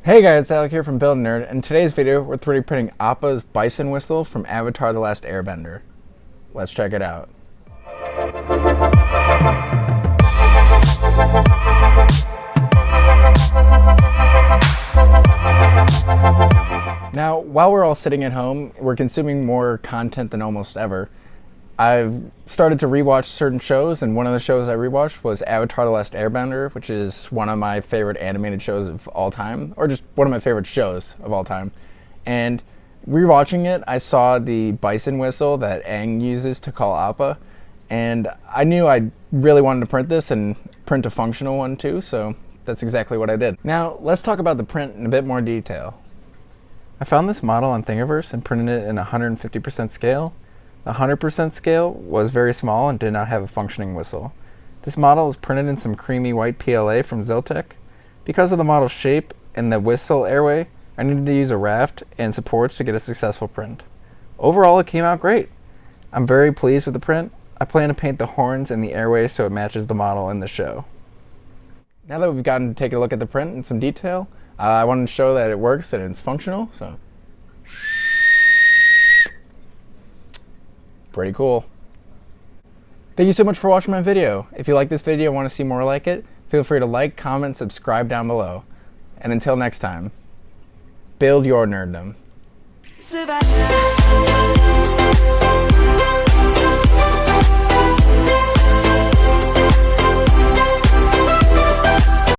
Hey guys, it's Alec here from Build Nerd. In today's video, we're 3D printing Appa's Bison Whistle from Avatar the Last Airbender. Let's check it out. Now, while we're all sitting at home, we're consuming more content than almost ever. I've started to rewatch certain shows, and one of the shows I rewatched was Avatar the Last Airbender, which is one of my favorite animated shows of all time, or just one of my favorite shows of all time. And rewatching it, I saw the bison whistle that Aang uses to call Appa, and I knew I really wanted to print this and print a functional one too, so that's exactly what I did. Now, let's talk about the print in a bit more detail. I found this model on Thingiverse and printed it in 150% scale. The 100% scale was very small and did not have a functioning whistle. This model was printed in some creamy white PLA from Ziltech. Because of the model's shape and the whistle airway, I needed to use a raft and supports to get a successful print. Overall, it came out great. I'm very pleased with the print. I plan to paint the horns and the airway so it matches the model in the show. Now that we've gotten to take a look at the print in some detail, I wanted to show that it works and it's functional, so pretty cool. Thank you so much for watching my video. If you like this video and want to see more like it, feel free to like, comment, subscribe down below. And until next time, build your nerddom.